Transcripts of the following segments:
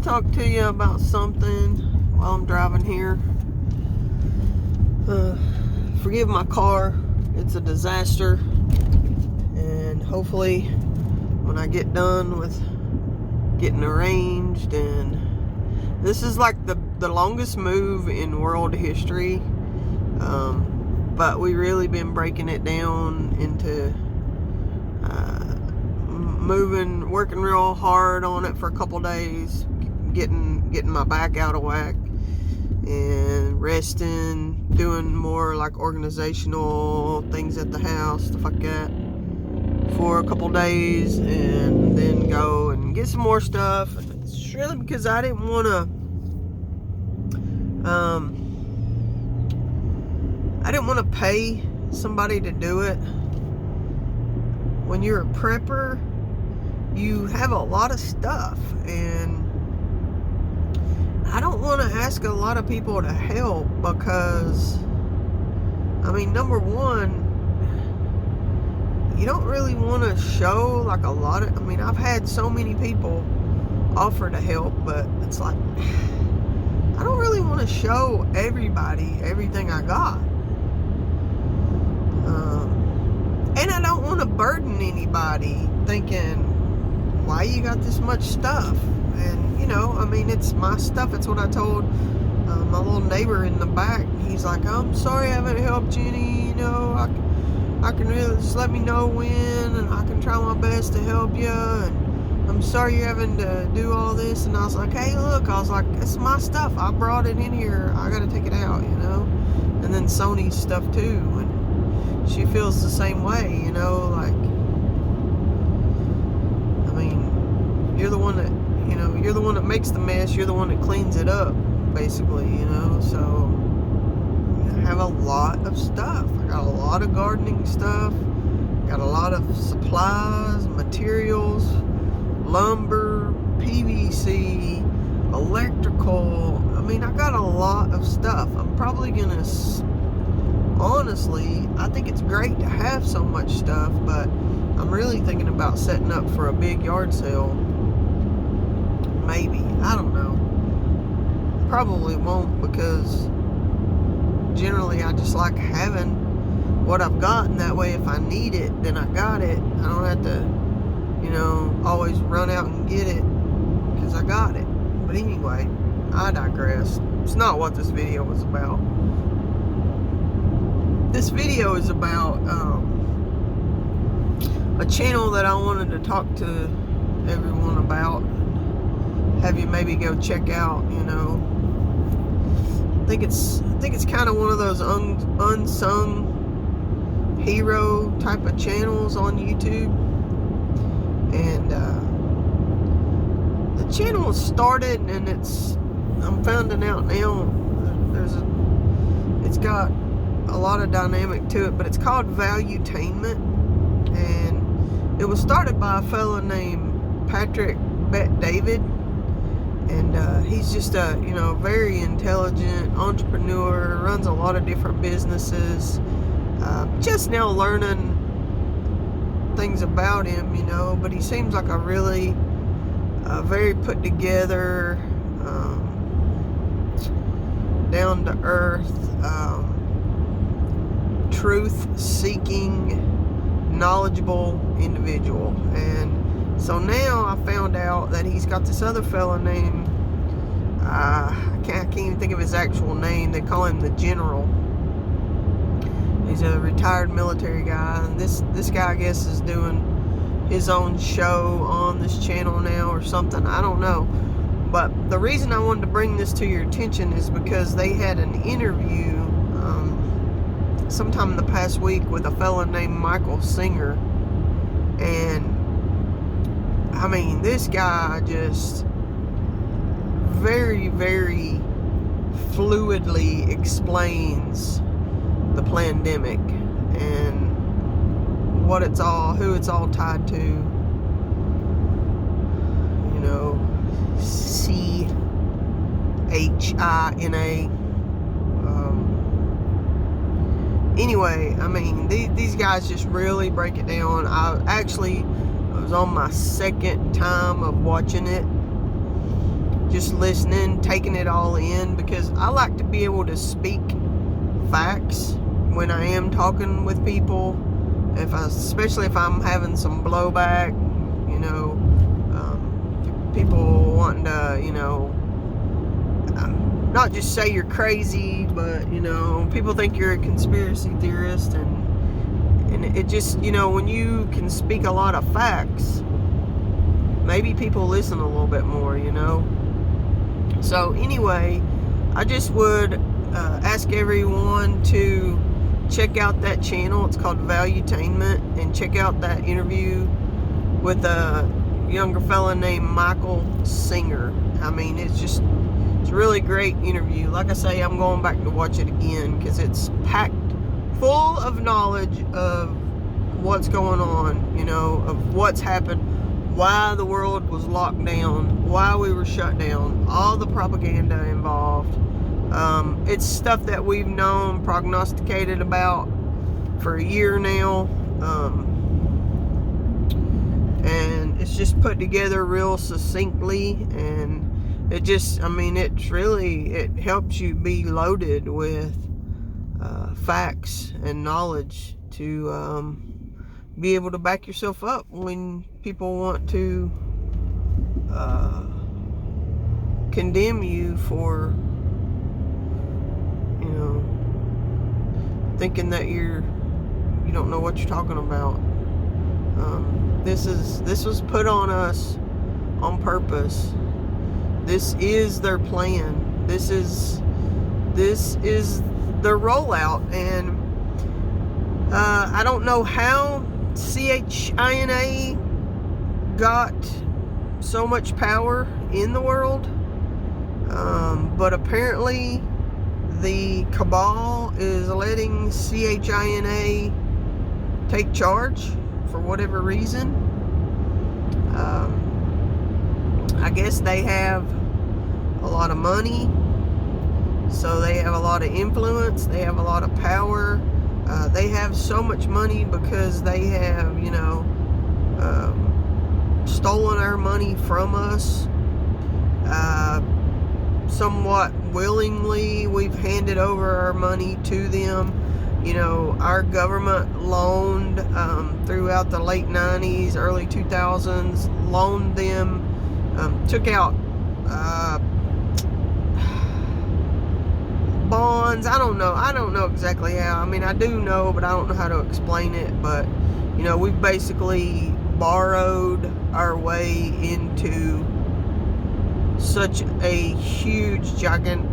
to talk to you about something while I'm driving here. Forgive my car. It's a disaster. And hopefully when I get done with getting arranged, and this is like the longest move in world history. But we really been breaking it down into working real hard on it for a couple days, getting my back out of whack and resting, doing more like organizational things at the house, stuff like that, for a couple days, and then go and get some more stuff. It's really because I didn't want to pay somebody to do it. When you're a prepper, you have a lot of stuff, and I don't want to ask a lot of people to help because, I mean, number one, you don't really want to show like a lot of, I mean, I've had so many people offer to help, but it's like, I don't really want to show everybody everything I got. And I don't want to burden anybody thinking, why you got this much stuff? And, you know, I mean, it's my stuff. It's what I told my little neighbor in the back. He's like, I'm sorry I haven't helped you any, you know, I can really, just let me know when, and I can try my best to help you, and I'm sorry you're having to do all this. And I was like, hey, look, I was like, it's my stuff. I brought it in here. I got to take it out, you know. And then Sony's stuff too. And she feels the same way, you know, like, I mean, you're the one that, you know, you're the one that makes the mess, you're the one that cleans it up, basically, you know. So I have a lot of stuff. I got a lot of gardening stuff, got a lot of supplies, materials, lumber, PVC, electrical. I mean, I got a lot of stuff. I'm probably gonna, honestly, I think it's great to have so much stuff, but I'm really thinking about setting up for a big yard sale. Maybe. I don't know. Probably won't, because generally I just like having what I've got, and that way if I need it, then I got it. I don't have to, you know, always run out and get it because I got it. But anyway, I digress. It's not what this video was about. This video is about a channel that I wanted to talk to everyone about, have you maybe go check out, you know. I think it's kind of one of those unsung hero type of channels on YouTube. And the channel started, and I'm finding out now it's got a lot of dynamic to it, but it's called Valuetainment, and it was started by a fella named Patrick Bet-David, and he's just a, you know, very intelligent entrepreneur, runs a lot of different businesses. Just now learning things about him, you know, but he seems like a really very put together, down to earth, truth-seeking, knowledgeable individual. And so now I found out that he's got this other fella named, I can't even think of his actual name. They call him the General. He's a retired military guy, and this guy, I guess, is doing his own show on this channel now or something. I don't know. But the reason I wanted to bring this to your attention is because they had an interview sometime in the past week with a fella named Michael Singer. And I mean, this guy just very, very fluidly explains the pandemic and what it's all, who it's all tied to. You know, CHINA. Anyway, I mean, these guys just really break it down. I was on my second time of watching it. just listening, taking it all in, because I like to be able to speak facts when I am talking with people, especially if I'm having some blowback, people wanting to, not just say you're crazy, but, people think you're a conspiracy theorist, and it just, when you can speak a lot of facts, maybe people listen a little bit more, So anyway, I just would ask everyone to check out that channel. It's called Valuetainment, and check out that interview with a younger fella named Michael Singer. I mean, it's a really great interview. Like I say, I'm going back to watch it again because it's packed full of knowledge of what's going on, of what's happened, why the world was locked down, why we were shut down, all the propaganda involved. It's stuff that we've known, prognosticated about for a year now. And it's just put together real succinctly, and it helps you be loaded with facts and knowledge to be able to back yourself up when people want to condemn you for thinking that you don't know what you're talking about. This was put on us on purpose. This is their plan. This is their rollout, and I don't know how CHINA got so much power in the world, but apparently the cabal is letting CHINA take charge for whatever reason. I guess they have a lot of money, so they have a lot of influence, they have a lot of power. They have so much money because they have, stolen our money from us. Somewhat willingly, we've handed over our money to them. Our government loaned throughout the late 90s, early 2000s, loaned them, took out bonds. I don't know exactly how. I mean, I do know, but I don't know how to explain it. But we've basically borrowed our way into such a huge, gigantic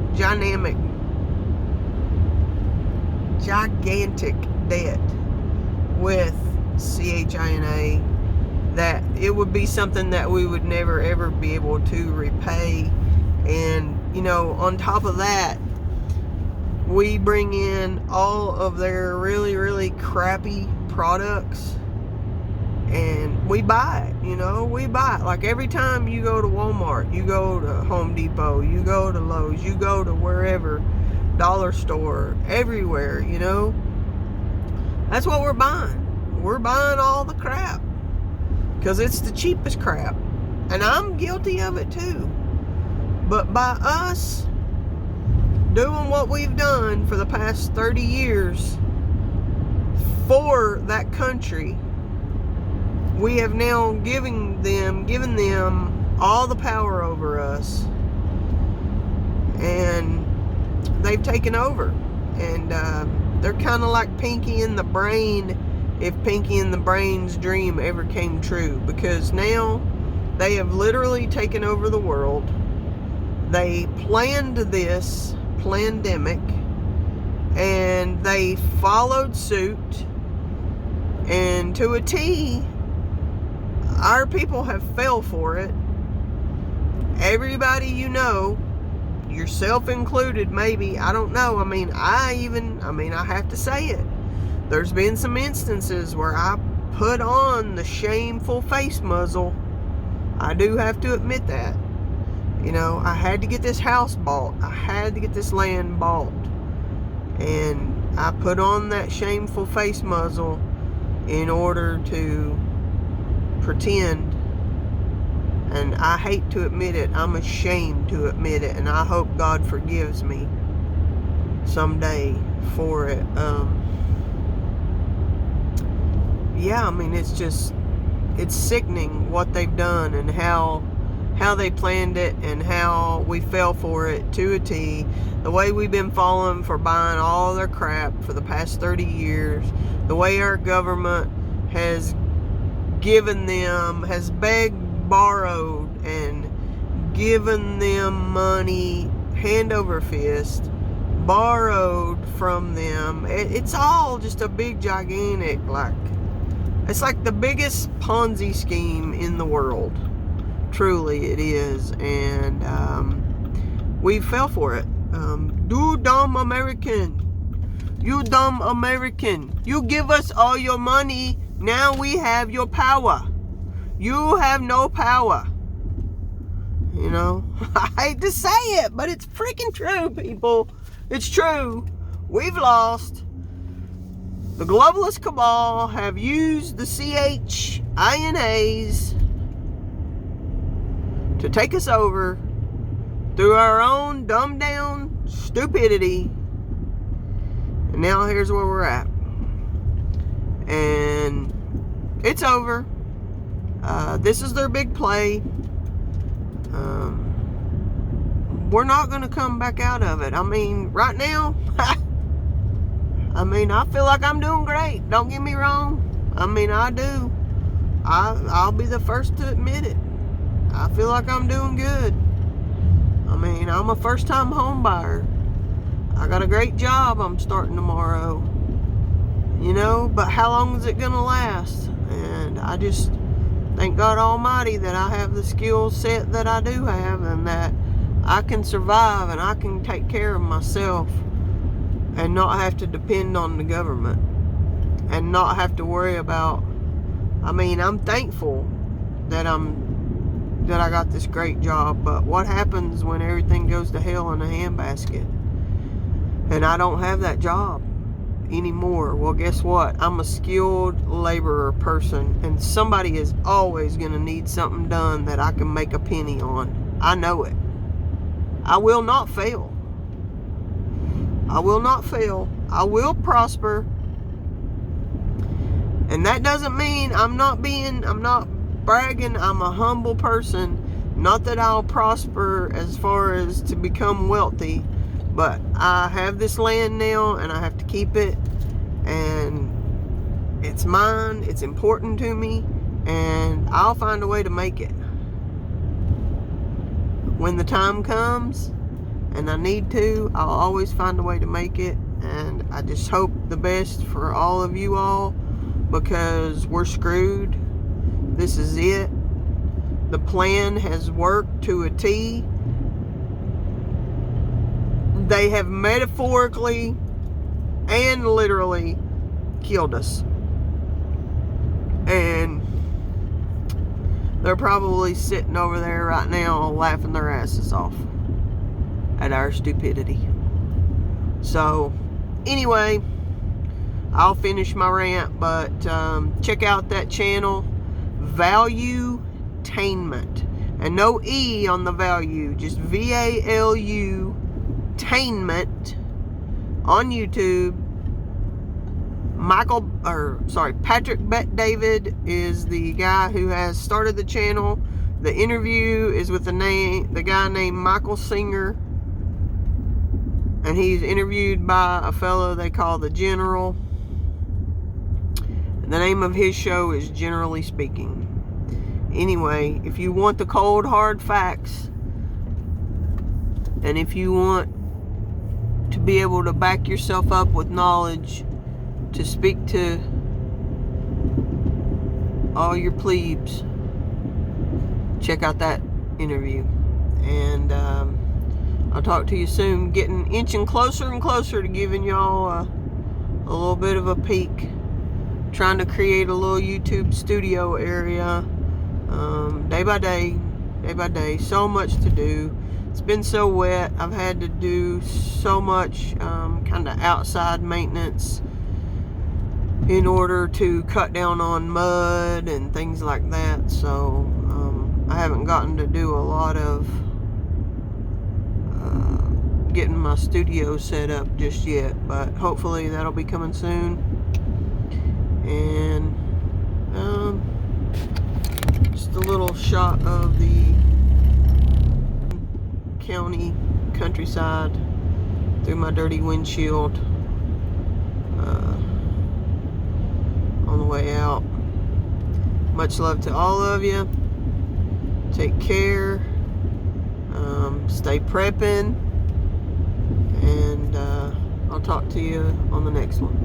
debt with CHINA that it would be something that we would never ever be able to repay. And on top of that, we bring in all of their really, really crappy products, and we buy it. We buy it. Like every time you go to Walmart, you go to Home Depot, you go to Lowe's, you go to wherever, dollar store, everywhere, that's what we're buying. We're buying all the crap because it's the cheapest crap, and I'm guilty of it too. But by us doing what we've done for the past 30 years for that country, we have now given them all the power over us, and they've taken over. And they're kind of like Pinky and the Brain, if Pinky and the Brain's dream ever came true, because now they have literally taken over the world. They planned this pandemic, and they followed suit, and to a T, our people have fell for it. Everybody, yourself included, maybe, I don't know. I have to say it. There's been some instances where I put on the shameful face muzzle. I do have to admit that. I had to get this house bought. I had to get this land bought. And I put on that shameful face muzzle in order to pretend And I hate to admit it. I'm ashamed to admit it. And I hope God forgives me someday for it. Yeah, I mean, it's sickening what they've done and how they planned it and how we fell for it to a T. The way we've been falling for buying all their crap for the past 30 years. The way our government has given them, has begged, borrowed, and given them money hand over fist, borrowed from them. It's all just a big, gigantic, it's like the biggest Ponzi scheme in the world. Truly, it is. And we fell for it. You dumb American. You dumb American. You give us all your money. Now we have your power. You have no power. You know, I hate to say it, but it's freaking true, people. It's true. We've lost. The globalist cabal have used the CHINAs to take us over through our own dumbed down stupidity. And now here's where we're at. And it's over. This is their big play. We're not going to come back out of it. I mean, right now, I mean, I feel like I'm doing great. Don't get me wrong. I mean, I do. I'll be the first to admit it. I feel like I'm doing good. I mean, I'm a first-time home buyer. I got a great job I'm starting tomorrow. You know, but how long is it going to last? And I just thank God Almighty that I have the skill set that I do have, and that I can survive and I can take care of myself and not have to depend on the government and not have to worry about. I mean, I'm thankful that I got this great job, but what happens when everything goes to hell in a handbasket and I don't have that job anymore? Well, guess what? I'm a skilled laborer person, and somebody is always going to need something done that I can make a penny on. I know it. I will not fail. I will not fail. I will prosper. And that doesn't mean I'm not bragging. I'm a humble person. Not that I'll prosper as far as to become wealthy, but I have this land now and I have to keep it, and it's mine. It's important to me, and I'll find a way to make it when the time comes, and I need to. I'll always find a way to make it, and I just hope the best for all of you all, because we're screwed. This is it. The plan has worked to a T. They have metaphorically and literally killed us. And they're probably sitting over there right now laughing their asses off at our stupidity. So, anyway, I'll finish my rant, but check out that channel, Valuetainment. And no E on the value, just VALU Tainment on YouTube. Patrick Bet-David is the guy who has started the channel. The interview is with the guy named Michael Singer, and he's interviewed by a fellow they call the General. The name of his show is Generally Speaking. Anyway, if you want the cold hard facts, and if you want to be able to back yourself up with knowledge to speak to all your plebes, check out that interview. And I'll talk to you soon. Getting inching closer and closer to giving y'all a little bit of a peek. Trying to create a little YouTube studio area, day by day. So much to do. It's been so wet. I've had to do so much kind of outside maintenance in order to cut down on mud and things like that. So I haven't gotten to do a lot of getting my studio set up just yet, but hopefully that'll be coming soon. And just a little shot of the county countryside through my dirty windshield on the way out. Much love to all of you. Take care. Stay prepping. And I'll talk to you on the next one.